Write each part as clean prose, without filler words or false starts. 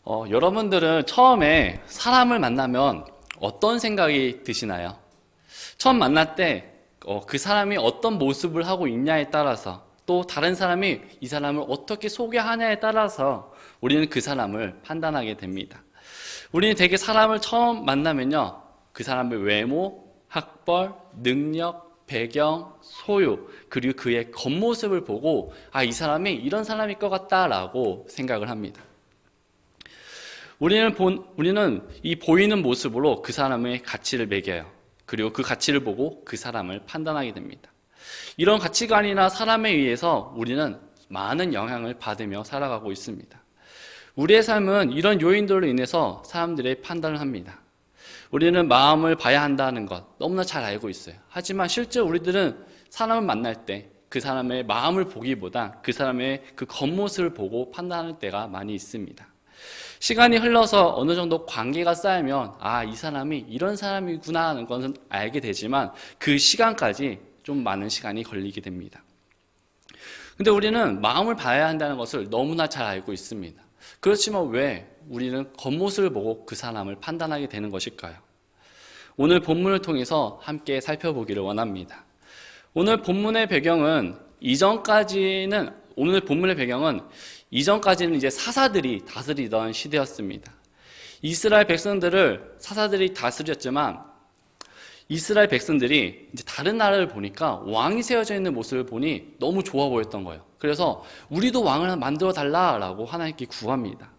여러분들은 처음에 사람을 만나면 어떤 생각이 드시나요? 처음 만날 때 그 사람이 어떤 모습을 하고 있냐에 따라서 또 다른 사람이 이 사람을 어떻게 소개하냐에 따라서 우리는 그 사람을 판단하게 됩니다. 우리는 되게 사람을 처음 만나면요, 그 사람의 외모, 학벌, 능력, 배경, 소유, 그리고 그의 겉모습을 보고 이 사람이 이런 사람일 것 같다라고 생각을 합니다. 우리는 이 보이는 모습으로 그 사람의 가치를 매겨요. 그리고 그 가치를 보고 그 사람을 판단하게 됩니다. 이런 가치관이나 사람에 의해서 우리는 많은 영향을 받으며 살아가고 있습니다. 우리의 삶은 이런 요인들로 인해서 사람들의 판단을 합니다. 우리는 마음을 봐야 한다는 것 너무나 잘 알고 있어요. 하지만 실제 우리들은 사람을 만날 때 그 사람의 마음을 보기보다 그 사람의 그 겉모습을 보고 판단할 때가 많이 있습니다. 시간이 흘러서 어느 정도 관계가 쌓이면 이 사람이 이런 사람이구나 하는 것은 알게 되지만 그 시간까지 좀 많은 시간이 걸리게 됩니다. 근데 우리는 마음을 봐야 한다는 것을 너무나 잘 알고 있습니다. 그렇지만 왜 우리는 겉모습을 보고 그 사람을 판단하게 되는 것일까요? 오늘 본문을 통해서 함께 살펴보기를 원합니다. 오늘 본문의 배경은 이전까지는 이제 사사들이 다스리던 시대였습니다. 이스라엘 백성들을 사사들이 다스렸지만 이스라엘 백성들이 이제 다른 나라를 보니까 왕이 세워져 있는 모습을 보니 너무 좋아 보였던 거예요. 그래서 우리도 왕을 만들어 달라라고 하나님께 구합니다.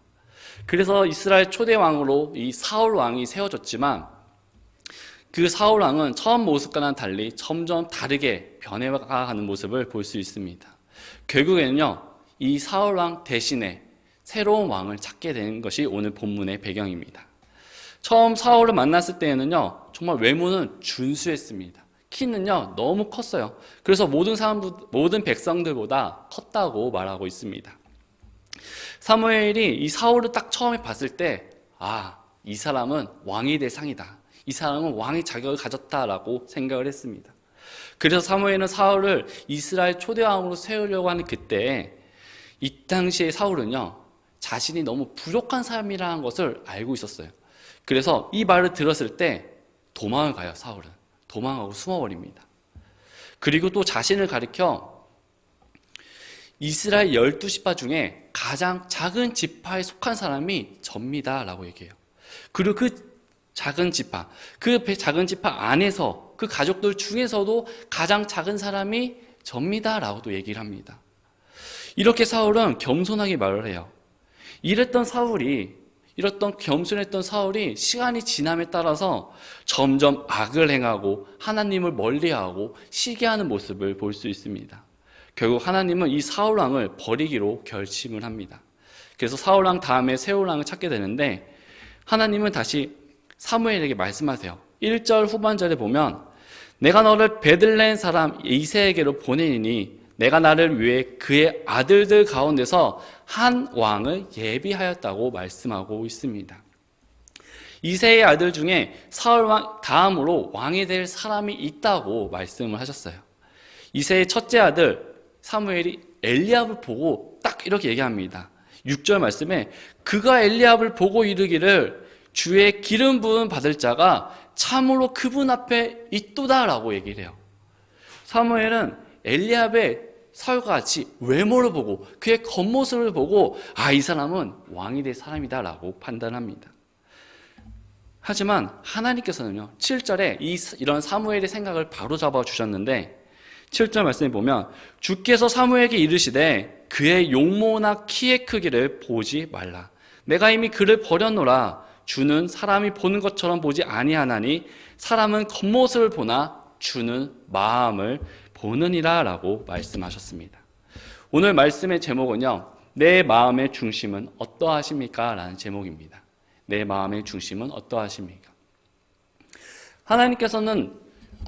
그래서 이스라엘 초대 왕으로 이 사울 왕이 세워졌지만 그 사울 왕은 처음 모습과는 달리 점점 다르게 변해가는 모습을 볼 수 있습니다. 결국에는요, 이 사울 왕 대신에 새로운 왕을 찾게 되는 것이 오늘 본문의 배경입니다. 처음 사울을 만났을 때에는요, 정말 외모는 준수했습니다. 키는요, 너무 컸어요. 그래서 모든 백성들보다 컸다고 말하고 있습니다. 사무엘이 이 사울을 딱 처음에 봤을 때, 이 사람은 왕이 될 상이다. 이 사람은 왕의 자격을 가졌다라고 생각을 했습니다. 그래서 사무엘은 사울을 이스라엘 초대왕으로 세우려고 하는 그때 이 당시에 사울은요, 자신이 너무 부족한 사람이라는 것을 알고 있었어요. 그래서 이 말을 들었을 때 도망을 가요. 사울은 도망하고 숨어버립니다. 그리고 또 자신을 가리켜 이스라엘 12지파 중에 가장 작은 지파에 속한 사람이 접니다 라고 얘기해요. 그리고 그 작은 지파 안에서 그 가족들 중에서도 가장 작은 사람이 접니다 라고도 얘기를 합니다. 이렇게 사울은 겸손하게 말을 해요. 이런 겸손했던 사울이 시간이 지남에 따라서 점점 악을 행하고 하나님을 멀리하고 시기하는 모습을 볼 수 있습니다. 결국 하나님은 이 사울 왕을 버리기로 결심을 합니다. 그래서 사울 왕 다음에 세울 왕을 찾게 되는데 하나님은 다시 사무엘에게 말씀하세요. 1절 후반절에 보면 내가 너를 베들레헴 사람 이새에게로 보내니 내가 나를 위해 그의 아들들 가운데서 한 왕을 예비하였다고 말씀하고 있습니다. 이새의 아들 중에 사울 왕 다음으로 왕이 될 사람이 있다고 말씀을 하셨어요. 이새의 첫째 아들 사무엘이 엘리압을 보고 딱 이렇게 얘기합니다. 6절 말씀에 그가 엘리압을 보고 이르기를 주의 기름 부음 받을 자가 참으로 그분 앞에 있도다라고 얘기를 해요. 사무엘은 엘리압의 사울과 같이 외모를 보고 그의 겉모습을 보고 이 사람은 왕이 될 사람이다라고 판단합니다. 하지만 하나님께서는요, 7절에 이런 사무엘의 생각을 바로잡아 주셨는데 7절 말씀에 보면 주께서 사무엘에게 이르시되 그의 용모나 키의 크기를 보지 말라. 내가 이미 그를 버렸노라. 주는 사람이 보는 것처럼 보지 아니하나니 사람은 겉모습을 보나 주는 마음을 보느니라 라고 말씀하셨습니다. 오늘 말씀의 제목은요, 내 마음의 중심은 어떠하십니까? 라는 제목입니다. 내 마음의 중심은 어떠하십니까? 하나님께서는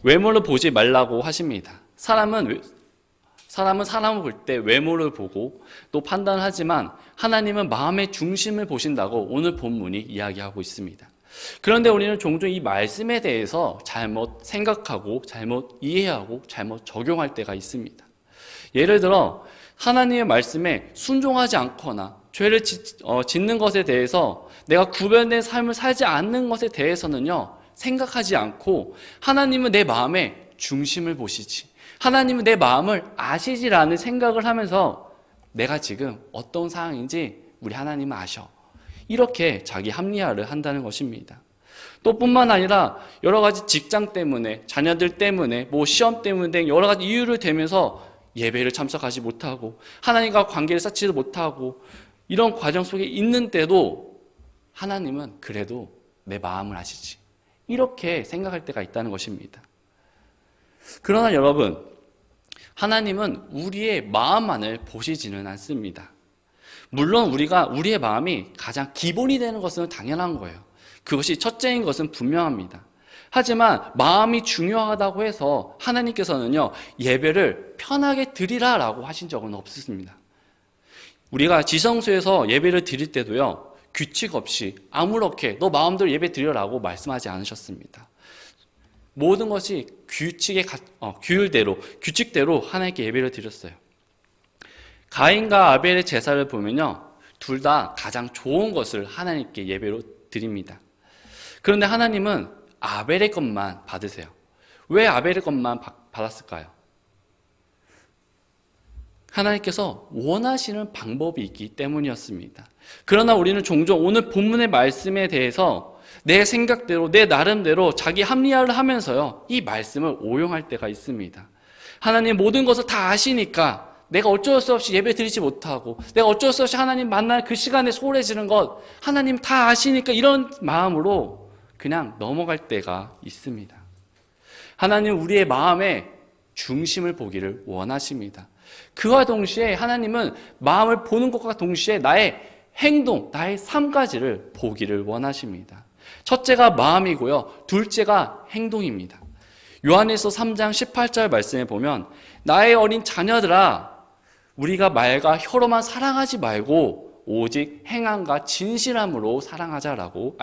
외모를 보지 말라고 하십니다. 사람은 사람을 볼 때 외모를 보고 또 판단하지만 하나님은 마음의 중심을 보신다고 오늘 본문이 이야기하고 있습니다. 그런데 우리는 종종 이 말씀에 대해서 잘못 생각하고 잘못 이해하고 잘못 적용할 때가 있습니다. 예를 들어 하나님의 말씀에 순종하지 않거나 죄를 짓는 것에 대해서 내가 구별된 삶을 살지 않는 것에 대해서는요, 생각하지 않고 하나님은 내 마음의 중심을 보시지, 하나님은 내 마음을 아시지라는 생각을 하면서 내가 지금 어떤 상황인지 우리 하나님은 아셔. 이렇게 자기 합리화를 한다는 것입니다. 또 뿐만 아니라 여러 가지 직장 때문에, 자녀들 때문에, 뭐 시험 때문에 여러 가지 이유를 대면서 예배를 참석하지 못하고 하나님과 관계를 쌓지도 못하고 이런 과정 속에 있는데도 하나님은 그래도 내 마음을 아시지. 이렇게 생각할 때가 있다는 것입니다. 그러나 여러분, 하나님은 우리의 마음만을 보시지는 않습니다. 물론 우리의 마음이 가장 기본이 되는 것은 당연한 거예요. 그것이 첫째인 것은 분명합니다. 하지만 마음이 중요하다고 해서 하나님께서는요, 예배를 편하게 드리라라고 하신 적은 없습니다. 우리가 지성소에서 예배를 드릴 때도요, 규칙 없이 아무렇게 너 마음대로 예배 드려라고 말씀하지 않으셨습니다. 모든 것이 규칙대로 하나님께 예배를 드렸어요. 가인과 아벨의 제사를 보면요, 둘 다 가장 좋은 것을 하나님께 예배로 드립니다. 그런데 하나님은 아벨의 것만 받으세요. 왜 아벨의 것만 받았을까요? 하나님께서 원하시는 방법이 있기 때문이었습니다. 그러나 우리는 종종 오늘 본문의 말씀에 대해서 내 생각대로, 내 나름대로 자기 합리화를 하면서요, 이 말씀을 오용할 때가 있습니다. 하나님 모든 것을 다 아시니까 내가 어쩔 수 없이 예배 드리지 못하고, 내가 어쩔 수 없이 하나님 만날 그 시간에 소홀해지는 것, 하나님 다 아시니까 이런 마음으로 그냥 넘어갈 때가 있습니다. 하나님 우리의 마음의 중심을 보기를 원하십니다. 그와 동시에 하나님은 마음을 보는 것과 동시에 나의 행동, 나의 삶까지를 보기를 원하십니다. 첫째가 마음이고요, 둘째가 행동입니다. 요한일서 3장 18절 말씀에 보면 나의 어린 자녀들아, 우리가 말과 혀로만 사랑하지 말고 오직 행함과 진실함으로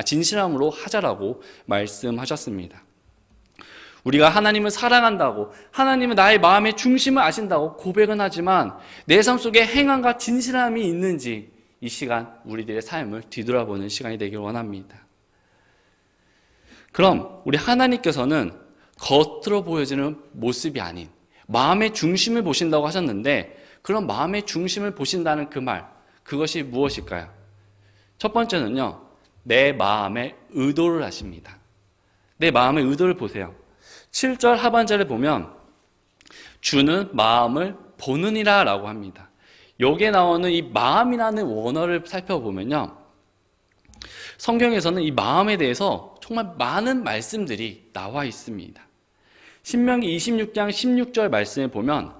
진실함으로 하자라고 말씀하셨습니다. 우리가 하나님을 사랑한다고, 하나님은 나의 마음의 중심을 아신다고 고백은 하지만 내 삶 속에 행함과 진실함이 있는지 이 시간 우리들의 삶을 뒤돌아보는 시간이 되길 원합니다. 그럼 우리 하나님께서는 겉으로 보여지는 모습이 아닌 마음의 중심을 보신다고 하셨는데, 그런 마음의 중심을 보신다는 그 말, 그것이 무엇일까요? 첫 번째는요, 내 마음의 의도를 아십니다. 내 마음의 의도를 보세요. 7절 하반절에 보면 주는 마음을 보느니라 라고 합니다. 여기에 나오는 이 마음이라는 원어를 살펴보면요, 성경에서는 이 마음에 대해서 정말 많은 말씀들이 나와 있습니다. 신명기 26장 16절 말씀에 보면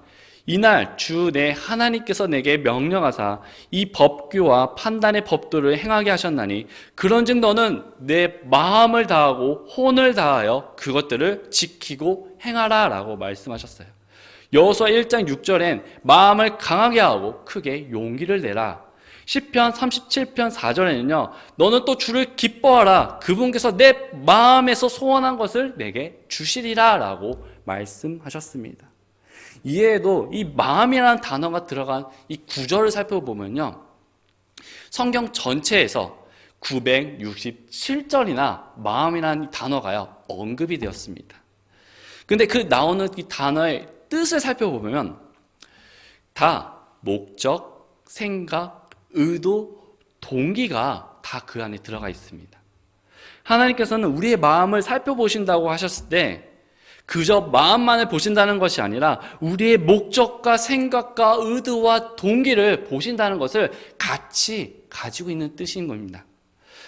이날 주 내 하나님께서 내게 명령하사 이 법규와 판단의 법도를 행하게 하셨나니 그런즉 너는 내 마음을 다하고 혼을 다하여 그것들을 지키고 행하라 라고 말씀하셨어요. 여호수아 1장 6절엔 마음을 강하게 하고 크게 용기를 내라. 시편 37편 4절에는요, 너는 또 주를 기뻐하라. 그분께서 내 마음에서 소원한 것을 내게 주시리라 라고 말씀하셨습니다. 이외에도 이 마음이라는 단어가 들어간 이 구절을 살펴보면요, 성경 전체에서 967절이나 마음이라는 단어가요, 언급이 되었습니다. 근데 그 나오는 이 단어의 뜻을 살펴보면 다 목적, 생각, 의도, 동기가 다 그 안에 들어가 있습니다. 하나님께서는 우리의 마음을 살펴보신다고 하셨을 때 그저 마음만을 보신다는 것이 아니라 우리의 목적과 생각과 의도와 동기를 보신다는 것을 같이 가지고 있는 뜻인 겁니다.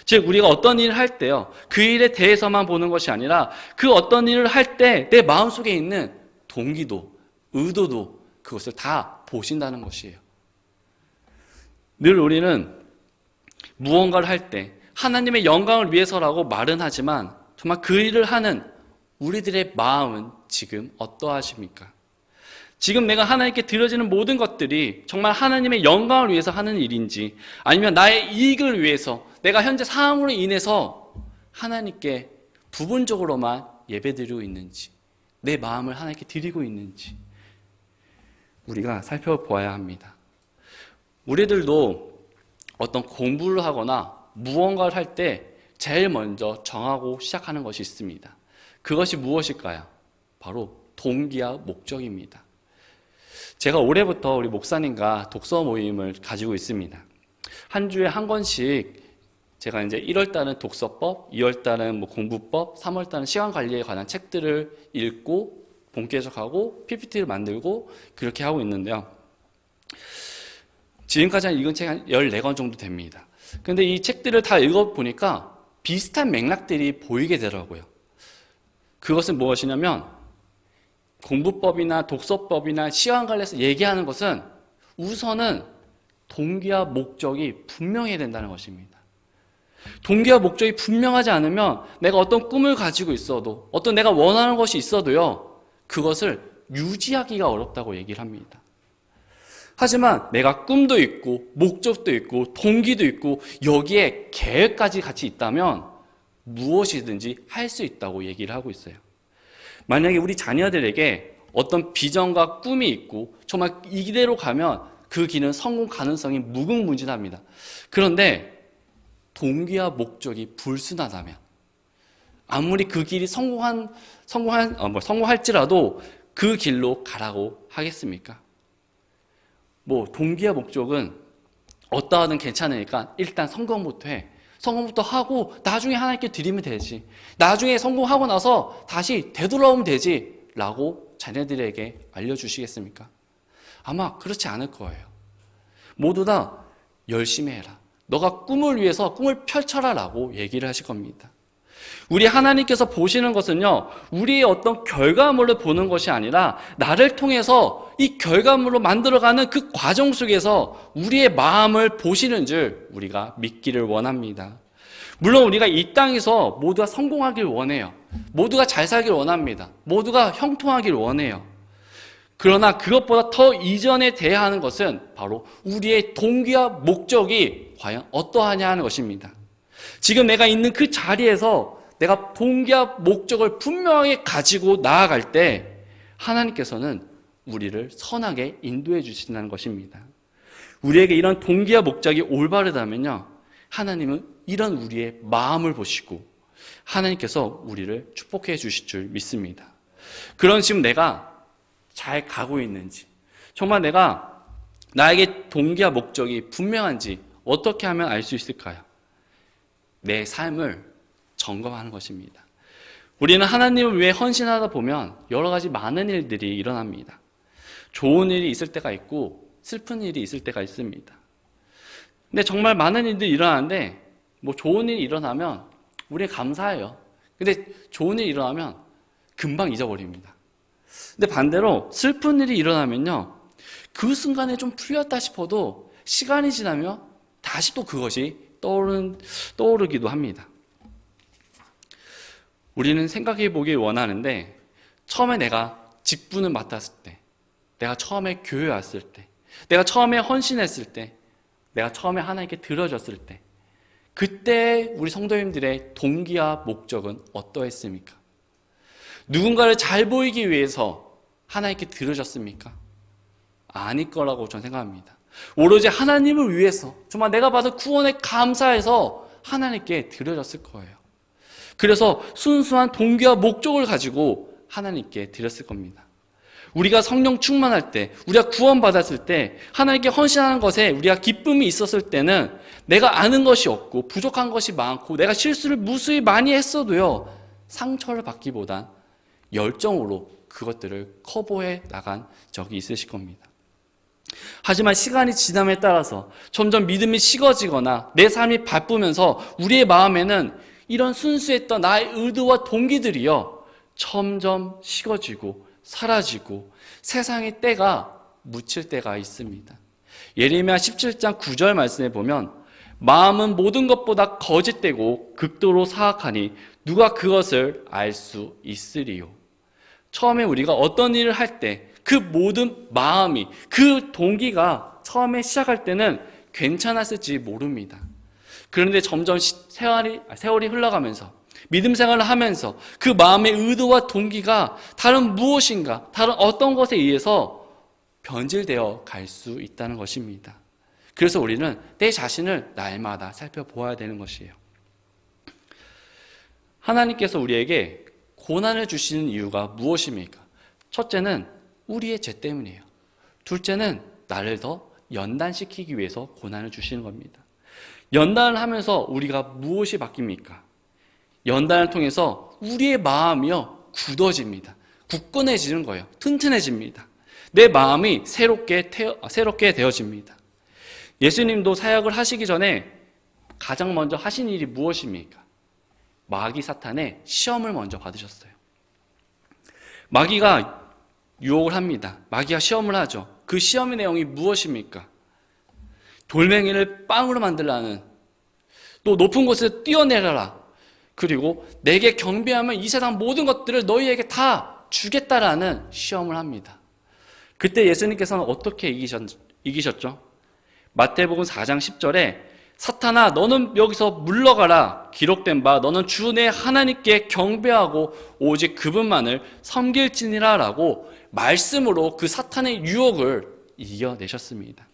즉 우리가 어떤 일을 할 때요, 그 일에 대해서만 보는 것이 아니라 그 어떤 일을 할 때 내 마음속에 있는 동기도, 의도도 그것을 다 보신다는 것이에요. 늘 우리는 무언가를 할 때 하나님의 영광을 위해서라고 말은 하지만 정말 그 일을 하는 우리들의 마음은 지금 어떠하십니까? 지금 내가 하나님께 드려지는 모든 것들이 정말 하나님의 영광을 위해서 하는 일인지, 아니면 나의 이익을 위해서 내가 현재 상황으로 인해서 하나님께 부분적으로만 예배드리고 있는지, 내 마음을 하나님께 드리고 있는지 우리가 살펴보아야 합니다. 우리들도 어떤 공부를 하거나 무언가를 할 때 제일 먼저 정하고 시작하는 것이 있습니다. 그것이 무엇일까요? 바로 동기와 목적입니다. 제가 올해부터 우리 목사님과 독서 모임을 가지고 있습니다. 한 주에 한 권씩 제가 이제 1월 달은 독서법, 2월 달은 공부법, 3월 달은 시간 관리에 관한 책들을 읽고 본계적하고 PPT를 만들고 그렇게 하고 있는데요. 지금까지 읽은 책 한 14권 정도 됩니다. 근데 이 책들을 다 읽어보니까 비슷한 맥락들이 보이게 되더라고요. 그것은 무엇이냐면 공부법이나 독서법이나 시간 관리에서 얘기하는 것은 우선은 동기와 목적이 분명해야 된다는 것입니다. 동기와 목적이 분명하지 않으면 내가 어떤 꿈을 가지고 있어도 어떤 내가 원하는 것이 있어도요, 그것을 유지하기가 어렵다고 얘기를 합니다. 하지만 내가 꿈도 있고 목적도 있고 동기도 있고 여기에 계획까지 같이 있다면 무엇이든지 할 수 있다고 얘기를 하고 있어요. 만약에 우리 자녀들에게 어떤 비전과 꿈이 있고 정말 이대로 가면 그 길은 성공 가능성이 무궁무진합니다. 그런데 동기와 목적이 불순하다면 아무리 그 길이 성공할지라도 그 길로 가라고 하겠습니까? 동기와 목적은 어떠하든 괜찮으니까 일단 성공부터 해. 성공부터 하고 나중에 하나님께 드리면 되지. 나중에 성공하고 나서 다시 되돌아오면 되지. 라고 자녀들에게 알려주시겠습니까? 아마 그렇지 않을 거예요. 모두 다 열심히 해라. 너가 꿈을 위해서 꿈을 펼쳐라 라고 얘기를 하실 겁니다. 우리 하나님께서 보시는 것은요, 우리의 어떤 결과물을 보는 것이 아니라 나를 통해서 이 결과물로 만들어가는 그 과정 속에서 우리의 마음을 보시는 줄 우리가 믿기를 원합니다. 물론 우리가 이 땅에서 모두가 성공하길 원해요. 모두가 잘 살길 원합니다. 모두가 형통하길 원해요. 그러나 그것보다 더 이전에 돼야 하는 것은 바로 우리의 동기와 목적이 과연 어떠하냐 하는 것입니다. 지금 내가 있는 그 자리에서 내가 동기와 목적을 분명하게 가지고 나아갈 때 하나님께서는 우리를 선하게 인도해 주신다는 것입니다. 우리에게 이런 동기와 목적이 올바르다면요, 하나님은 이런 우리의 마음을 보시고 하나님께서 우리를 축복해 주실 줄 믿습니다. 그런 지금 내가 잘 가고 있는지, 정말 내가 나에게 동기와 목적이 분명한지 어떻게 하면 알 수 있을까요? 내 삶을 점검하는 것입니다. 우리는 하나님을 위해 헌신하다 보면 여러 가지 많은 일들이 일어납니다. 좋은 일이 있을 때가 있고 슬픈 일이 있을 때가 있습니다. 근데 정말 많은 일들이 일어나는데 좋은 일이 일어나면 우리는 감사해요. 근데 좋은 일이 일어나면 금방 잊어버립니다. 근데 반대로 슬픈 일이 일어나면요, 그 순간에 좀 풀렸다 싶어도 시간이 지나면 다시 또 그것이 떠오르기도 합니다. 우리는 생각해 보길 원하는데 처음에 내가 직분을 맡았을 때, 내가 처음에 교회 왔을 때, 내가 처음에 헌신했을 때, 내가 처음에 하나님께 드려졌을 때, 그때 우리 성도님들의 동기와 목적은 어떠했습니까? 누군가를 잘 보이기 위해서 하나님께 드려졌습니까? 아닐 거라고 저는 생각합니다. 오로지 하나님을 위해서 정말 내가 받은 구원에 감사해서 하나님께 드려졌을 거예요. 그래서 순수한 동기와 목적을 가지고 하나님께 드렸을 겁니다. 우리가 성령 충만할 때, 우리가 구원받았을 때, 하나님께 헌신하는 것에 우리가 기쁨이 있었을 때는 내가 아는 것이 없고 부족한 것이 많고 내가 실수를 무수히 많이 했어도요, 상처를 받기보단 열정으로 그것들을 커버해 나간 적이 있으실 겁니다. 하지만 시간이 지남에 따라서 점점 믿음이 식어지거나 내 삶이 바쁘면서 우리의 마음에는 이런 순수했던 나의 의도와 동기들이요, 점점 식어지고 사라지고 세상의 때가 묻힐 때가 있습니다. 예레미야 17장 9절 말씀에 보면 마음은 모든 것보다 거짓되고 극도로 사악하니 누가 그것을 알 수 있으리요. 처음에 우리가 어떤 일을 할 때 그 모든 마음이, 그 동기가 처음에 시작할 때는 괜찮았을지 모릅니다. 그런데 점점 세월이 흘러가면서 믿음 생활을 하면서 그 마음의 의도와 동기가 다른 무엇인가, 다른 어떤 것에 의해서 변질되어 갈 수 있다는 것입니다. 그래서 우리는 내 자신을 날마다 살펴보아야 되는 것이에요. 하나님께서 우리에게 고난을 주시는 이유가 무엇입니까? 첫째는 우리의 죄 때문이에요. 둘째는 나를 더 연단시키기 위해서 고난을 주시는 겁니다. 연단을 하면서 우리가 무엇이 바뀝니까? 연단을 통해서 우리의 마음이요 굳어집니다. 굳건해지는 거예요. 튼튼해집니다. 내 마음이 새롭게 되어집니다. 예수님도 사역을 하시기 전에 가장 먼저 하신 일이 무엇입니까? 마귀 사탄의 시험을 먼저 받으셨어요. 마귀가 유혹을 합니다. 마귀가 시험을 하죠. 그 시험의 내용이 무엇입니까? 돌멩이를 빵으로 만들라는, 또 높은 곳에 뛰어내려라, 그리고 내게 경배하면 이 세상 모든 것들을 너희에게 다 주겠다라는 시험을 합니다. 그때 예수님께서는 어떻게 이기셨죠? 마태복음 4장 10절에 사탄아 너는 여기서 물러가라, 기록된 바 너는 주 내 하나님께 경배하고 오직 그분만을 섬길지니라 라고 말씀으로 그 사탄의 유혹을 이겨내셨습니다.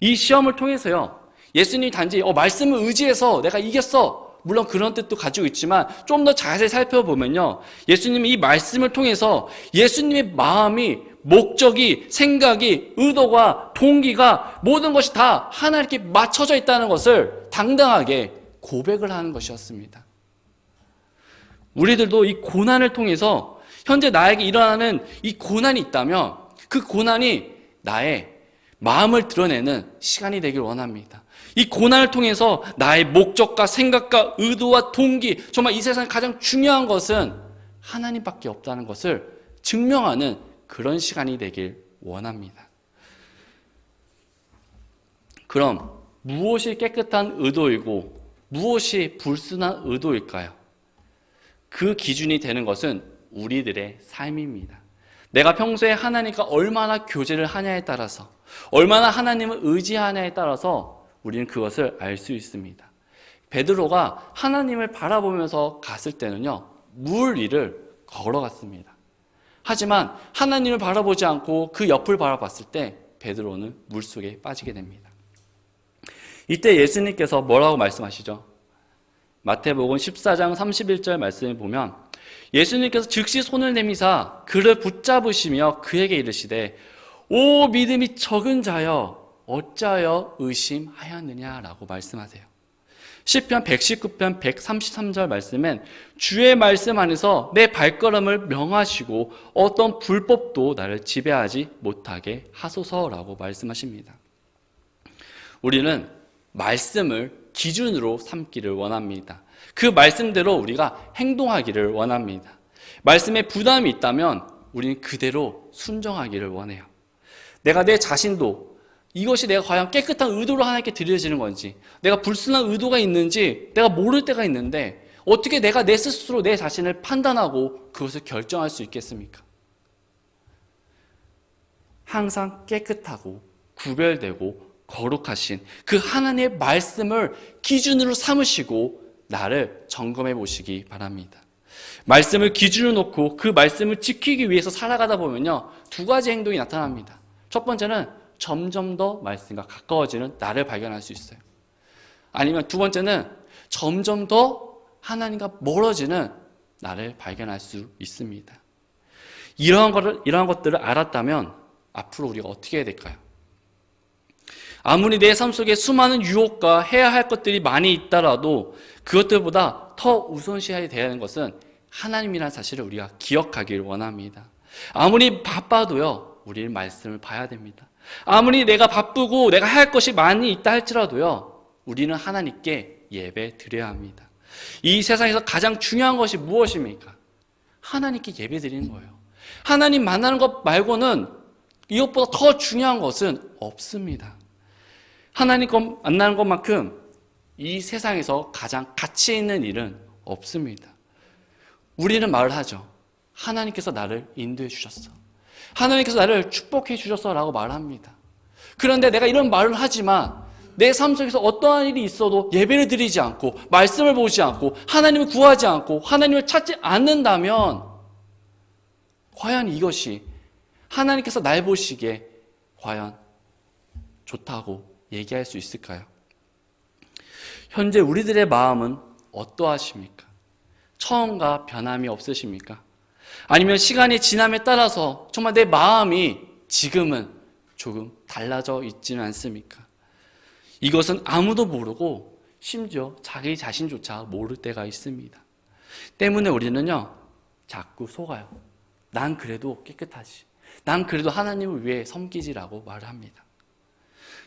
이 시험을 통해서요, 예수님이 단지 말씀을 의지해서 내가 이겼어, 물론 그런 뜻도 가지고 있지만 좀 더 자세히 살펴보면요, 예수님이 이 말씀을 통해서 예수님의 마음이, 목적이, 생각이, 의도가, 동기가 모든 것이 다 하나님께 맞춰져 있다는 것을 당당하게 고백을 하는 것이었습니다. 우리들도 이 고난을 통해서 현재 나에게 일어나는 이 고난이 있다면 그 고난이 나의 마음을 드러내는 시간이 되길 원합니다. 이 고난을 통해서 나의 목적과 생각과 의도와 동기, 정말 이 세상에 가장 중요한 것은 하나님밖에 없다는 것을 증명하는 그런 시간이 되길 원합니다. 그럼 무엇이 깨끗한 의도이고 무엇이 불순한 의도일까요? 그 기준이 되는 것은 우리들의 삶입니다. 내가 평소에 하나님과 얼마나 교제를 하냐에 따라서, 얼마나 하나님을 의지하냐에 따라서 우리는 그것을 알 수 있습니다. 베드로가 하나님을 바라보면서 갔을 때는요, 물 위를 걸어갔습니다. 하지만 하나님을 바라보지 않고 그 옆을 바라봤을 때 베드로는 물속에 빠지게 됩니다. 이때 예수님께서 뭐라고 말씀하시죠? 마태복음 14장 31절 말씀을 보면 예수님께서 즉시 손을 내미사 그를 붙잡으시며 그에게 이르시되 오 믿음이 적은 자여 어찌하여 의심하였느냐라고 말씀하세요. 시편 119편 133절 말씀엔 주의 말씀 안에서 내 발걸음을 명하시고 어떤 불법도 나를 지배하지 못하게 하소서라고 말씀하십니다. 우리는 말씀을 기준으로 삼기를 원합니다. 그 말씀대로 우리가 행동하기를 원합니다. 말씀에 부담이 있다면 우리는 그대로 순종하기를 원해요. 내가 내 자신도 이것이 내가 과연 깨끗한 의도로 하나님께 드려지는 건지, 내가 불순한 의도가 있는지 내가 모를 때가 있는데 어떻게 내가 내 스스로 내 자신을 판단하고 그것을 결정할 수 있겠습니까? 항상 깨끗하고 구별되고 거룩하신 그 하나님의 말씀을 기준으로 삼으시고 나를 점검해 보시기 바랍니다. 말씀을 기준으로 놓고 그 말씀을 지키기 위해서 살아가다 보면요, 두 가지 행동이 나타납니다. 첫 번째는 점점 더 말씀과 가까워지는 나를 발견할 수 있어요. 아니면 두 번째는 점점 더 하나님과 멀어지는 나를 발견할 수 있습니다. 이러한 것들을 알았다면 앞으로 우리가 어떻게 해야 될까요? 아무리 내 삶 속에 수많은 유혹과 해야 할 것들이 많이 있더라도 그것들보다 더 우선시해야 되는 것은 하나님이라는 사실을 우리가 기억하길 원합니다. 아무리 바빠도요, 우리는 말씀을 봐야 됩니다. 아무리 내가 바쁘고 내가 할 것이 많이 있다 할지라도요, 우리는 하나님께 예배 드려야 합니다. 이 세상에서 가장 중요한 것이 무엇입니까? 하나님께 예배 드리는 거예요. 하나님 만나는 것 말고는 이것보다 더 중요한 것은 없습니다. 하나님 만나는 것만큼 이 세상에서 가장 가치 있는 일은 없습니다. 우리는 말을 하죠. 하나님께서 나를 인도해 주셨어. 하나님께서 나를 축복해 주셨어 라고 말합니다. 그런데 내가 이런 말을 하지만 내 삶 속에서 어떠한 일이 있어도 예배를 드리지 않고 말씀을 보지 않고 하나님을 구하지 않고 하나님을 찾지 않는다면 과연 이것이 하나님께서 날 보시기에 과연 좋다고 얘기할 수 있을까요? 현재 우리들의 마음은 어떠하십니까? 처음과 변함이 없으십니까? 아니면 시간이 지남에 따라서 정말 내 마음이 지금은 조금 달라져 있지는 않습니까? 이것은 아무도 모르고 심지어 자기 자신조차 모를 때가 있습니다. 때문에 우리는요, 자꾸 속아요. 난 그래도 깨끗하지. 난 그래도 하나님을 위해 섬기지라고 말을 합니다.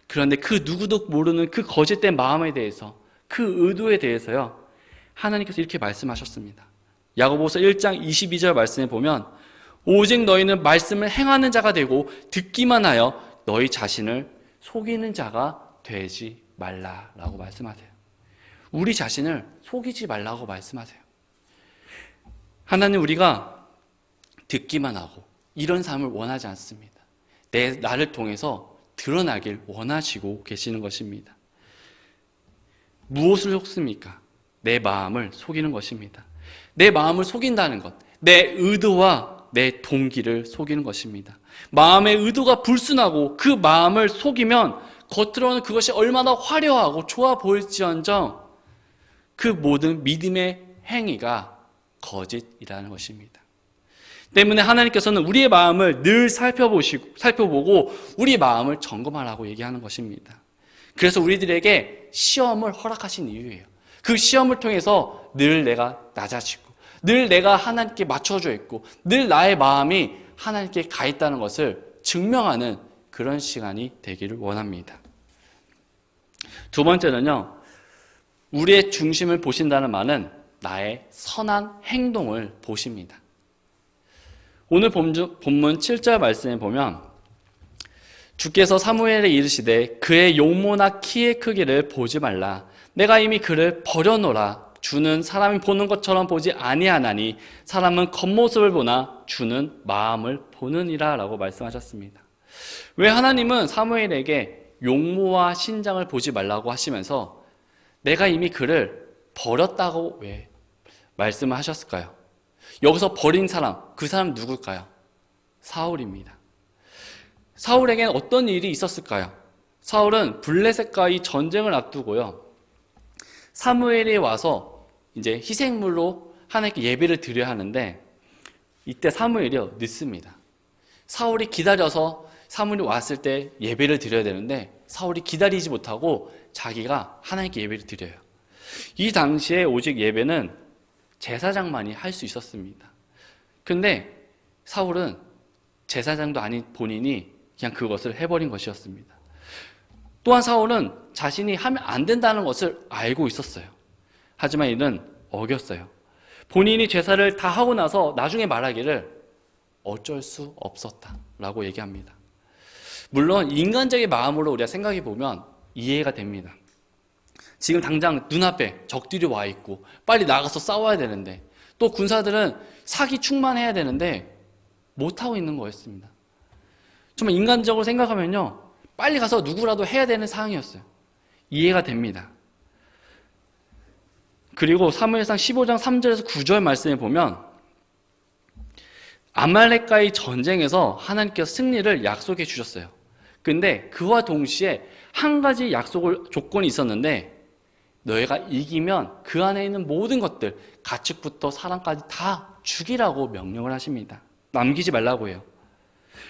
그런데 그 누구도 모르는 그 거짓된 마음에 대해서, 그 의도에 대해서요, 하나님께서 이렇게 말씀하셨습니다. 야고보서 1장 22절 말씀에 보면 오직 너희는 말씀을 행하는 자가 되고 듣기만 하여 너희 자신을 속이는 자가 되지 말라라고 말씀하세요. 우리 자신을 속이지 말라고 말씀하세요. 하나님, 우리가 듣기만 하고 이런 삶을 원하지 않습니다. 나를 통해서 드러나길 원하시고 계시는 것입니다. 무엇을 속습니까? 내 마음을 속이는 것입니다. 내 마음을 속인다는 것, 내 의도와 내 동기를 속이는 것입니다. 마음의 의도가 불순하고 그 마음을 속이면 겉으로는 그것이 얼마나 화려하고 좋아 보일지언정 그 모든 믿음의 행위가 거짓이라는 것입니다. 때문에 하나님께서는 우리의 마음을 늘 살펴보고 우리의 마음을 점검하라고 얘기하는 것입니다. 그래서 우리들에게 시험을 허락하신 이유예요. 그 시험을 통해서 늘 내가 낮아지고 늘 내가 하나님께 맞춰져 있고 늘 나의 마음이 하나님께 가 있다는 것을 증명하는 그런 시간이 되기를 원합니다. 두 번째는요, 우리의 중심을 보신다는 말은 나의 선한 행동을 보십니다. 오늘 본문 7절 말씀에 보면 주께서 사무엘에 이르시되 그의 용모나 키의 크기를 보지 말라. 내가 이미 그를 버려놓으라. 주는 사람이 보는 것처럼 보지 아니하나니 사람은 겉모습을 보나 주는 마음을 보느니라 라고 말씀하셨습니다. 왜 하나님은 사무엘에게 용모와 신장을 보지 말라고 하시면서 내가 이미 그를 버렸다고 왜 말씀을 하셨을까요? 여기서 버린 사람, 그 사람 누굴까요? 사울입니다. 사울에게는 어떤 일이 있었을까요? 사울은 블레셋과의 전쟁을 앞두고요, 사무엘이 와서 이제 희생물로 하나님께 예배를 드려야 하는데 이때 사무엘이 늦습니다. 사울이 기다려서 사무엘이 왔을 때 예배를 드려야 되는데 사울이 기다리지 못하고 자기가 하나님께 예배를 드려요. 이 당시에 오직 예배는 제사장만이 할 수 있었습니다. 근데 사울은 제사장도 아닌 본인이 그냥 그것을 해버린 것이었습니다. 또한 사울은 자신이 하면 안 된다는 것을 알고 있었어요. 하지만 이는 어겼어요. 본인이 제사를 다 하고 나서 나중에 말하기를 어쩔 수 없었다라고 얘기합니다. 물론 인간적인 마음으로 우리가 생각해 보면 이해가 됩니다. 지금 당장 눈앞에 적들이 와 있고 빨리 나가서 싸워야 되는데 또 군사들은 사기 충만해야 되는데 못하고 있는 거였습니다. 정말 인간적으로 생각하면요, 빨리 가서 누구라도 해야 되는 상황이었어요. 이해가 됩니다. 그리고 사무엘상 15장 3절에서 9절 말씀에 보면 아말렉과의 전쟁에서 하나님께서 승리를 약속해 주셨어요. 근데 그와 동시에 한 가지 조건이 있었는데 너희가 이기면 그 안에 있는 모든 것들, 가축부터 사람까지 다 죽이라고 명령을 하십니다. 남기지 말라고 해요.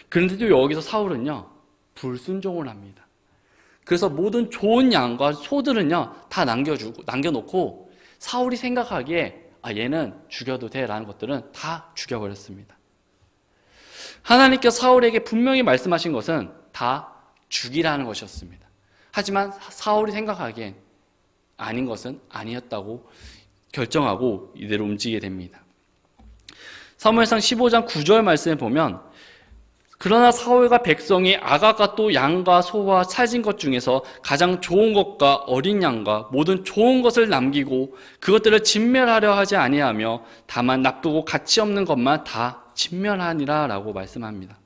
그런데도 여기서 사울은요, 불순종을 합니다. 그래서 모든 좋은 양과 소들은요, 다 남겨놓고 사울이 생각하기에 얘는 죽여도 돼 라는 것들은 다 죽여버렸습니다. 하나님께서 사울에게 분명히 말씀하신 것은 다 죽이라는 것이었습니다. 하지만 사울이 생각하기엔 아닌 것은 아니었다고 결정하고 이대로 움직이게 됩니다. 사무엘상 15장 9절 말씀에 보면 그러나 사울과 백성이 아가가 또 양과 소와 살진 것 중에서 가장 좋은 것과 어린 양과 모든 좋은 것을 남기고 그것들을 진멸하려 하지 아니하며 다만 나쁘고 가치 없는 것만 다 진멸하니라 라고 말씀합니다.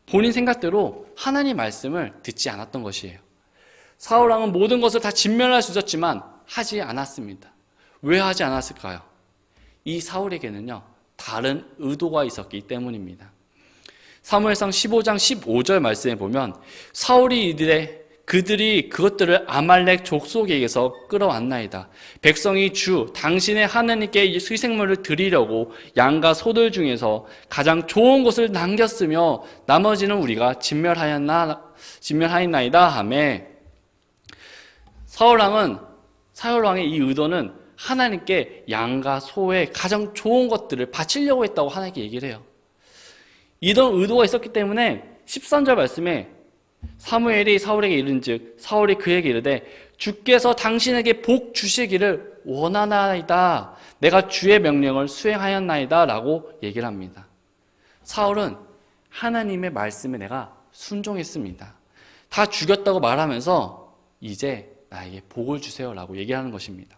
본인 생각대로 하나님 말씀을 듣지 않았던 것이에요. 사울 왕은 모든 것을 다 진멸할 수 있었지만 하지 않았습니다. 왜 하지 않았을까요? 이 사울에게는요, 다른 의도가 있었기 때문입니다. 사무엘상 15장 15절 말씀에 보면 사울이 이르되 그들이 그것들을 아말렉 족속에게서 끌어왔나이다. 백성이 주 당신의 하나님께 희생물을 드리려고 양과 소들 중에서 가장 좋은 것을 남겼으며 나머지는 우리가 진멸하였나이다 하매 사울왕의 이 의도는 하나님께 양과 소의 가장 좋은 것들을 바치려고 했다고 하나님께 얘기를 해요. 이런 의도가 있었기 때문에 13절 말씀에 사무엘이 사울에게 이른즉 사울이 그에게 이르되 주께서 당신에게 복 주시기를 원하나이다. 내가 주의 명령을 수행하였나이다 라고 얘기를 합니다. 사울은 하나님의 말씀에 내가 순종했습니다. 다 죽였다고 말하면서 이제 나에게 복을 주세요 라고 얘기하는 것입니다.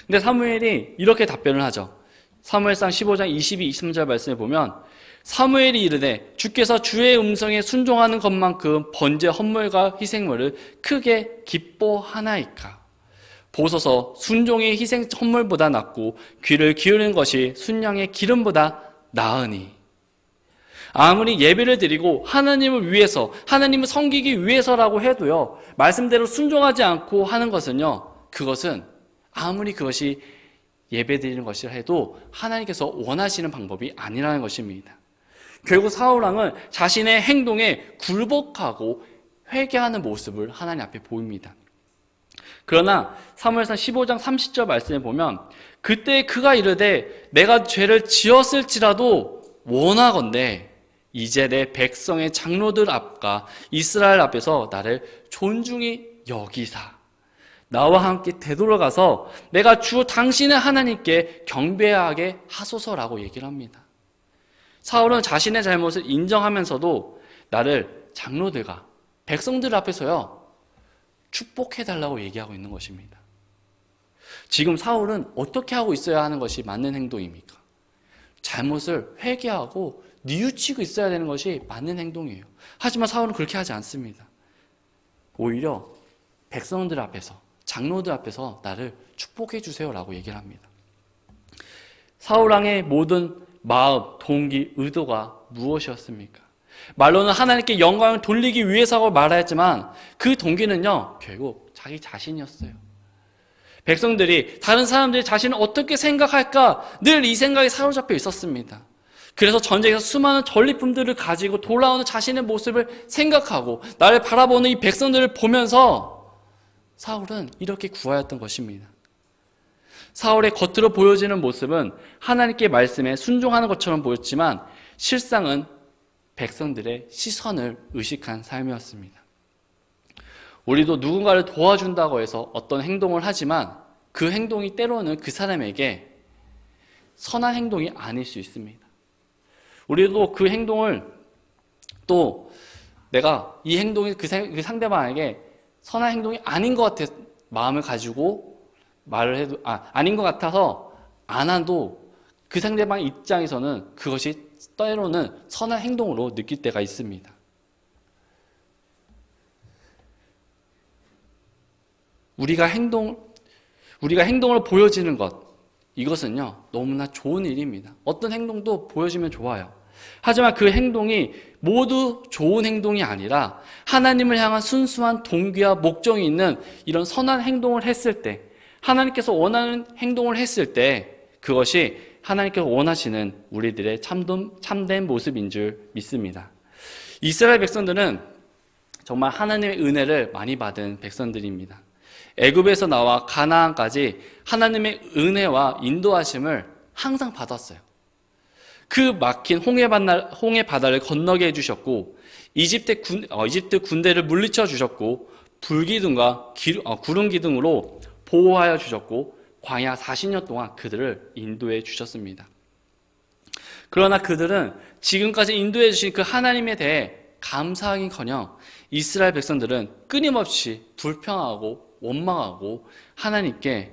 근데 사무엘이 이렇게 답변을 하죠. 사무엘상 15장 22, 23절 말씀에 보면 사무엘이 이르되 주께서 주의 음성에 순종하는 것만큼 번제 헌물과 희생물을 크게 기뻐하나이까. 보소서 순종이 희생 헌물보다 낫고 귀를 기울이는 것이 순양의 기름보다 나으니. 아무리 예배를 드리고 하나님을 위해서, 하나님을 섬기기 위해서라고 해도요, 말씀대로 순종하지 않고 하는 것은요, 그것은 아무리 그것이 예배 드리는 것이라 해도 하나님께서 원하시는 방법이 아니라는 것입니다. 결국 사울왕은 자신의 행동에 굴복하고 회개하는 모습을 하나님 앞에 보입니다. 그러나 사무엘상 15장 30절 말씀에 보면 그때 그가 이르되 내가 죄를 지었을지라도 원하건대 이제 내 백성의 장로들 앞과 이스라엘 앞에서 나를 존중히 여기사 나와 함께 되돌아가서 내가 주 당신의 하나님께 경배하게 하소서라고 얘기를 합니다. 사울은 자신의 잘못을 인정하면서도 나를 장로들과 백성들 앞에서요 축복해달라고 얘기하고 있는 것입니다. 지금 사울은 어떻게 하고 있어야 하는 것이 맞는 행동입니까? 잘못을 회개하고 뉘우치고 있어야 되는 것이 맞는 행동이에요. 하지만 사울은 그렇게 하지 않습니다. 오히려 백성들 앞에서 장로들 앞에서 나를 축복해 주세요라고 얘기를 합니다. 사울왕의 모든 마음, 동기, 의도가 무엇이었습니까? 말로는 하나님께 영광을 돌리기 위해서라고 말하였지만 그 동기는요 결국 자기 자신이었어요. 백성들이 다른 사람들이 자신을 어떻게 생각할까 늘 이 생각에 사로잡혀 있었습니다. 그래서 전쟁에서 수많은 전리품들을 가지고 돌아오는 자신의 모습을 생각하고 나를 바라보는 이 백성들을 보면서 사울은 이렇게 구하였던 것입니다. 사울의 겉으로 보여지는 모습은 하나님께 말씀에 순종하는 것처럼 보였지만 실상은 백성들의 시선을 의식한 삶이었습니다. 우리도 누군가를 도와준다고 해서 어떤 행동을 하지만 그 행동이 때로는 그 사람에게 선한 행동이 아닐 수 있습니다. 우리도 그 행동을 또 내가 이 행동이 그 상대방에게 선한 행동이 아닌 것 같아 마음을 가지고 말을 해도 아닌 것 같아서 안 해도 그 상대방 입장에서는 그것이 때로는 선한 행동으로 느낄 때가 있습니다. 우리가 행동으로 보여지는 것 이것은요 너무나 좋은 일입니다. 어떤 행동도 보여지면 좋아요. 하지만 그 행동이 모두 좋은 행동이 아니라 하나님을 향한 순수한 동기와 목적이 있는 이런 선한 행동을 했을 때 하나님께서 원하는 행동을 했을 때 그것이 하나님께서 원하시는 우리들의 참된 모습인 줄 믿습니다. 이스라엘 백성들은 정말 하나님의 은혜를 많이 받은 백성들입니다. 애굽에서 나와 가나안까지 하나님의 은혜와 인도하심을 항상 받았어요. 그 막힌 홍해 바다를 건너게 해주셨고 이집트 군대를 물리쳐 주셨고 불기둥과 구름 기둥으로 보호하여 주셨고 광야 40년 동안 그들을 인도해 주셨습니다. 그러나 그들은 지금까지 인도해 주신 그 하나님에 대해 감사하긴커녕 이스라엘 백성들은 끊임없이 불평하고 원망하고 하나님을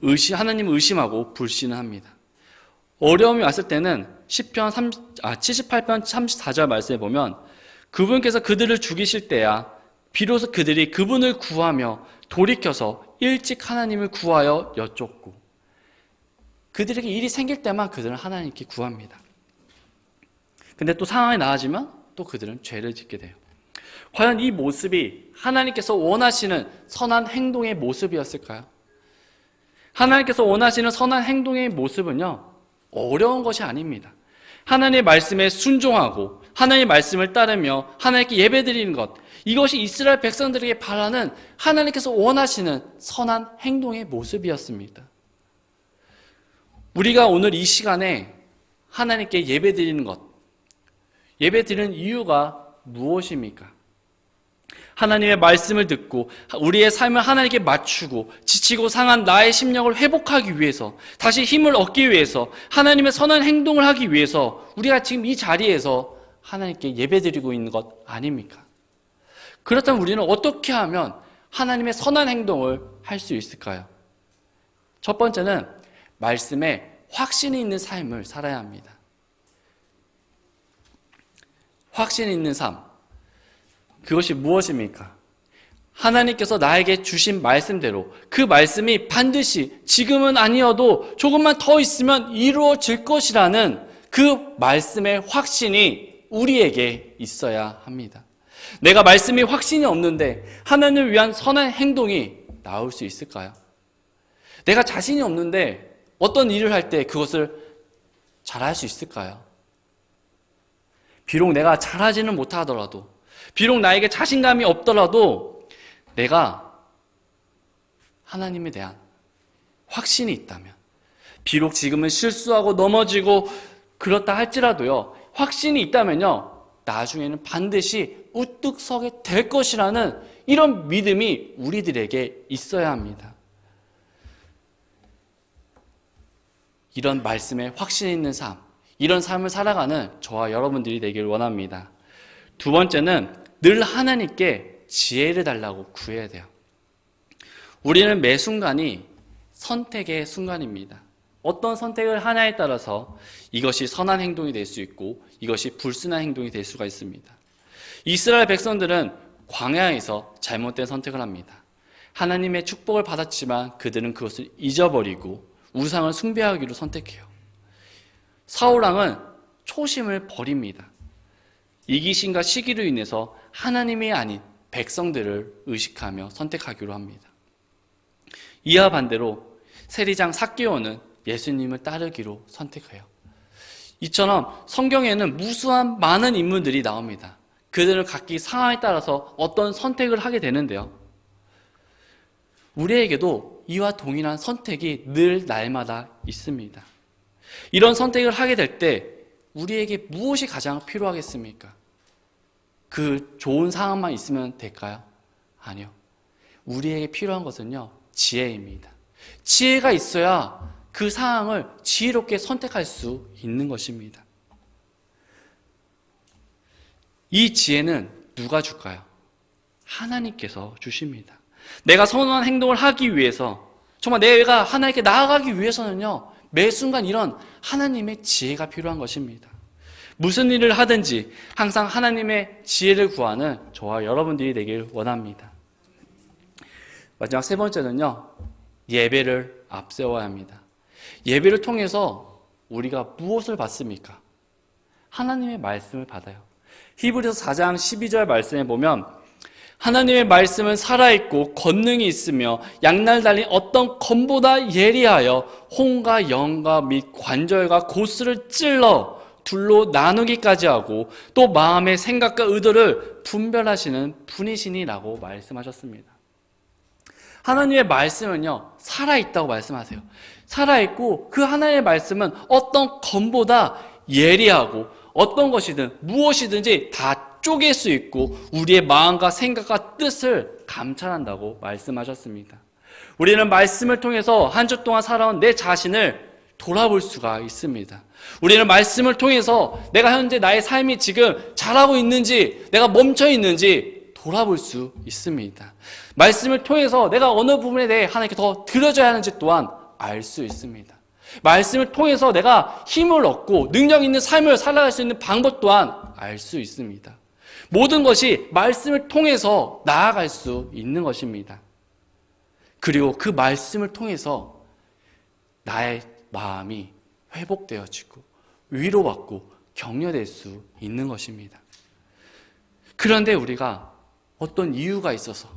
의심하고 불신을 합니다. 어려움이 왔을 때는 시편 78편 34절 말씀에 보면 그분께서 그들을 죽이실 때야 비로소 그들이 그분을 구하며 돌이켜서 일찍 하나님을 구하여 여쭙고 그들에게 일이 생길 때만 그들은 하나님께 구합니다. 근데 또 상황이 나아지면 또 그들은 죄를 짓게 돼요. 과연 이 모습이 하나님께서 원하시는 선한 행동의 모습이었을까요? 하나님께서 원하시는 선한 행동의 모습은요, 어려운 것이 아닙니다. 하나님의 말씀에 순종하고 하나님의 말씀을 따르며 하나님께 예배드리는 것, 이것이 이스라엘 백성들에게 바라는 하나님께서 원하시는 선한 행동의 모습이었습니다. 우리가 오늘 이 시간에 하나님께 예배드리는 것, 예배드리는 이유가 무엇입니까? 하나님의 말씀을 듣고 우리의 삶을 하나님께 맞추고 지치고 상한 나의 심령을 회복하기 위해서, 다시 힘을 얻기 위해서, 하나님의 선한 행동을 하기 위해서 우리가 지금 이 자리에서 하나님께 예배드리고 있는 것 아닙니까? 그렇다면 우리는 어떻게 하면 하나님의 선한 행동을 할 수 있을까요? 첫 번째는 말씀에 확신이 있는 삶을 살아야 합니다. 확신이 있는 삶, 그것이 무엇입니까? 하나님께서 나에게 주신 말씀대로 그 말씀이 반드시 지금은 아니어도 조금만 더 있으면 이루어질 것이라는 그 말씀의 확신이 우리에게 있어야 합니다. 내가 말씀이 확신이 없는데 하나님을 위한 선한 행동이 나올 수 있을까요? 내가 자신이 없는데 어떤 일을 할 때 그것을 잘할 수 있을까요? 비록 내가 잘하지는 못하더라도, 비록 나에게 자신감이 없더라도 내가 하나님에 대한 확신이 있다면, 비록 지금은 실수하고 넘어지고 그렇다 할지라도요, 확신이 있다면요, 나중에는 반드시 우뚝 서게 될 것이라는 이런 믿음이 우리들에게 있어야 합니다. 이런 말씀에 확신 있는 삶, 이런 삶을 살아가는 저와 여러분들이 되기를 원합니다. 두 번째는 늘 하나님께 지혜를 달라고 구해야 돼요. 우리는 매 순간이 선택의 순간입니다. 어떤 선택을 하냐에 따라서 이것이 선한 행동이 될 수 있고 이것이 불순한 행동이 될 수가 있습니다. 이스라엘 백성들은 광야에서 잘못된 선택을 합니다. 하나님의 축복을 받았지만 그들은 그것을 잊어버리고 우상을 숭배하기로 선택해요. 사울왕은 초심을 버립니다. 이기심과 시기로 인해서 하나님이 아닌 백성들을 의식하며 선택하기로 합니다. 이와 반대로 세리장 삭개오는 예수님을 따르기로 선택해요. 이처럼 성경에는 무수한 많은 인물들이 나옵니다. 그들은 각기 상황에 따라서 어떤 선택을 하게 되는데요. 우리에게도 이와 동일한 선택이 늘 날마다 있습니다. 이런 선택을 하게 될 때 우리에게 무엇이 가장 필요하겠습니까? 그 좋은 상황만 있으면 될까요? 아니요. 우리에게 필요한 것은요, 지혜입니다. 지혜가 있어야 그 상황을 지혜롭게 선택할 수 있는 것입니다. 이 지혜는 누가 줄까요? 하나님께서 주십니다. 내가 선한 행동을 하기 위해서, 정말 내가 하나님께 나아가기 위해서는요, 매 순간 이런 하나님의 지혜가 필요한 것입니다. 무슨 일을 하든지 항상 하나님의 지혜를 구하는 저와 여러분들이 되길 원합니다. 마지막 세 번째는요, 예배를 앞세워야 합니다. 예배를 통해서 우리가 무엇을 받습니까? 하나님의 말씀을 받아요. 히브리서 4장 12절 말씀에 보면 하나님의 말씀은 살아있고 권능이 있으며 양날 달린 어떤 검보다 예리하여 혼과 영과 및 관절과 고스를 찔러 둘로 나누기까지 하고 또 마음의 생각과 의도를 분별하시는 분이시니라고 말씀하셨습니다. 하나님의 말씀은요, 살아있다고 말씀하세요. 살아있고 그 하나님의 말씀은 어떤 검보다 예리하고 어떤 것이든 무엇이든지 다 쪼갤 수 있고 우리의 마음과 생각과 뜻을 감찰한다고 말씀하셨습니다. 우리는 말씀을 통해서 한 주 동안 살아온 내 자신을 돌아볼 수가 있습니다. 우리는 말씀을 통해서 내가 현재 나의 삶이 지금 잘하고 있는지, 내가 멈춰 있는지 돌아볼 수 있습니다. 말씀을 통해서 내가 어느 부분에 대해 하나님께 더 드려져야 하는지 또한 알 수 있습니다. 말씀을 통해서 내가 힘을 얻고 능력 있는 삶을 살아갈 수 있는 방법 또한 알 수 있습니다. 모든 것이 말씀을 통해서 나아갈 수 있는 것입니다. 그리고 그 말씀을 통해서 나의 마음이 회복되어지고 위로받고 격려될 수 있는 것입니다. 그런데 우리가 어떤 이유가 있어서,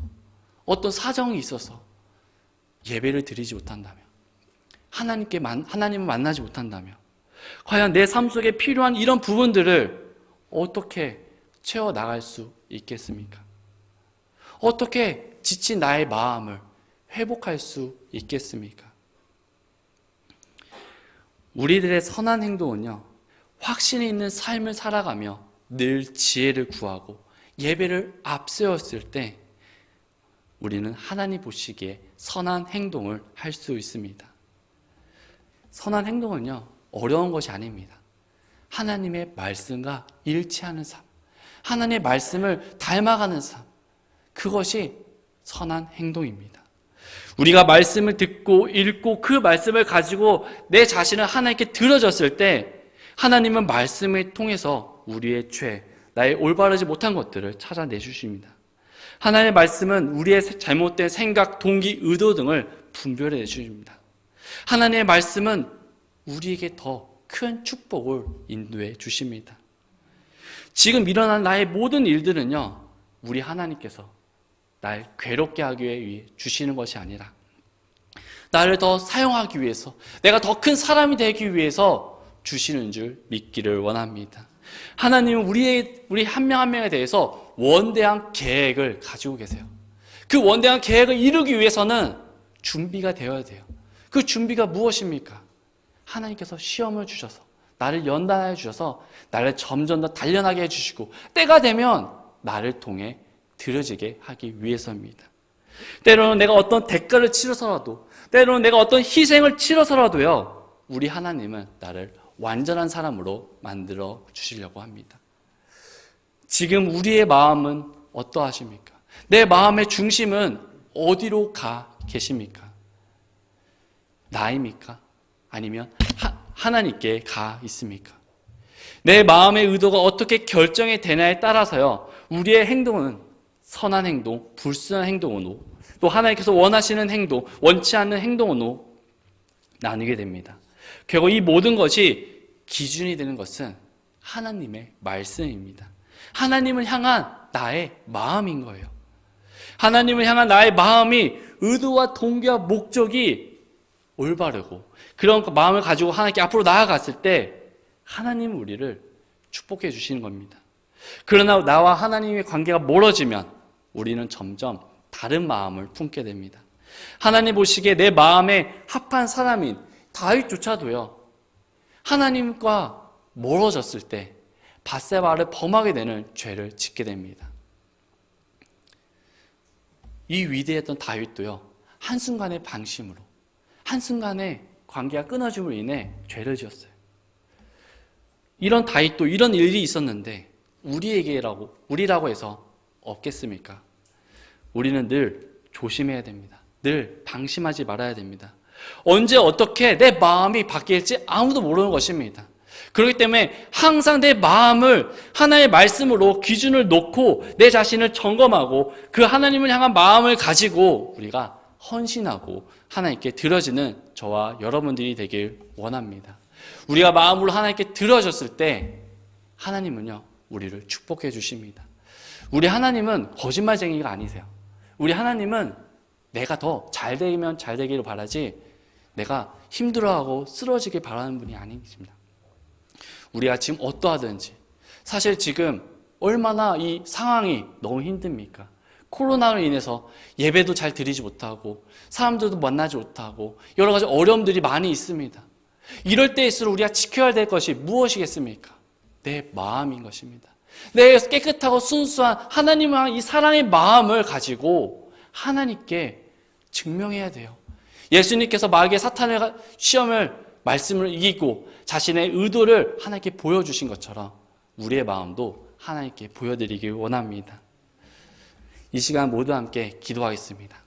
어떤 사정이 있어서 예배를 드리지 못한다면, 하나님을 만나지 못한다면, 과연 내 삶 속에 필요한 이런 부분들을 어떻게 채워나갈 수 있겠습니까? 어떻게 지친 나의 마음을 회복할 수 있겠습니까? 우리들의 선한 행동은요, 확신이 있는 삶을 살아가며 늘 지혜를 구하고 예배를 앞세웠을 때 우리는 하나님 보시기에 선한 행동을 할 수 있습니다. 선한 행동은요, 어려운 것이 아닙니다. 하나님의 말씀과 일치하는 삶, 하나님의 말씀을 닮아가는 삶, 그것이 선한 행동입니다. 우리가 말씀을 듣고 읽고 그 말씀을 가지고 내 자신을 하나님께 드려졌을 때 하나님은 말씀을 통해서 우리의 죄, 나의 올바르지 못한 것들을 찾아내 주십니다. 하나님의 말씀은 우리의 잘못된 생각, 동기, 의도 등을 분별해 주십니다. 하나님의 말씀은 우리에게 더 큰 축복을 인도해 주십니다. 지금 일어난 나의 모든 일들은요, 우리 하나님께서 날 괴롭게 하기 위해 주시는 것이 아니라 나를 더 사용하기 위해서, 내가 더 큰 사람이 되기 위해서 주시는 줄 믿기를 원합니다. 하나님은 우리 한 명 한 명에 대해서 원대한 계획을 가지고 계세요. 그 원대한 계획을 이루기 위해서는 준비가 되어야 돼요. 그 준비가 무엇입니까? 하나님께서 시험을 주셔서 나를 연단하여 주셔서 나를 점점 더 단련하게 해주시고 때가 되면 나를 통해 드려지게 하기 위해서입니다. 때로는 내가 어떤 대가를 치러서라도, 때로는 내가 어떤 희생을 치러서라도요, 우리 하나님은 나를 완전한 사람으로 만들어 주시려고 합니다. 지금 우리의 마음은 어떠하십니까? 내 마음의 중심은 어디로 가 계십니까? 나입니까? 아니면 하나님께 가 있습니까? 내 마음의 의도가 어떻게 결정이 되냐에 따라서요, 우리의 행동은 선한 행동, 불순한 행동으로, 또 하나님께서 원하시는 행동, 원치 않는 행동으로 나누게 됩니다. 결국 이 모든 것이 기준이 되는 것은 하나님의 말씀입니다. 하나님을 향한 나의 마음인 거예요. 하나님을 향한 나의 마음이, 의도와 동기와 목적이 올바르고 그런 마음을 가지고 하나님께 앞으로 나아갔을 때 하나님은 우리를 축복해 주시는 겁니다. 그러나 나와 하나님의 관계가 멀어지면 우리는 점점 다른 마음을 품게 됩니다. 하나님 보시기에 내 마음에 합한 사람인 다윗조차도요, 하나님과 멀어졌을 때 밧세바를 범하게 되는 죄를 짓게 됩니다. 이 위대했던 다윗도요, 한순간의 방심으로, 한순간에 관계가 끊어짐으로 인해 죄를 지었어요. 이런 다윗도 이런 일이 있었는데 우리라고 해서 없겠습니까? 우리는 늘 조심해야 됩니다. 늘 방심하지 말아야 됩니다. 언제 어떻게 내 마음이 바뀔지 아무도 모르는 것입니다. 그렇기 때문에 항상 내 마음을 하나님의 말씀으로 기준을 놓고 내 자신을 점검하고 그 하나님을 향한 마음을 가지고 우리가 헌신하고 하나님께 드려지는 저와 여러분들이 되길 원합니다. 우리가 마음으로 하나님께 드려졌을 때 하나님은요, 우리를 축복해 주십니다. 우리 하나님은 거짓말쟁이가 아니세요. 우리 하나님은 내가 더 잘 되면 잘 되기를 바라지 내가 힘들어하고 쓰러지길 바라는 분이 아니십니다. 우리가 지금 어떠하든지, 사실 지금 얼마나 이 상황이 너무 힘듭니까? 코로나로 인해서 예배도 잘 드리지 못하고 사람들도 만나지 못하고 여러 가지 어려움들이 많이 있습니다. 이럴 때일수록 우리가 지켜야 될 것이 무엇이겠습니까? 내 마음인 것입니다. 내 깨끗하고 순수한 하나님을 향한 이 사랑의 마음을 가지고 하나님께 증명해야 돼요. 예수님께서 마귀의 사탄의 시험을 말씀을 이기고 자신의 의도를 하나님께 보여주신 것처럼 우리의 마음도 하나님께 보여드리길 원합니다. 이 시간 모두 함께 기도하겠습니다.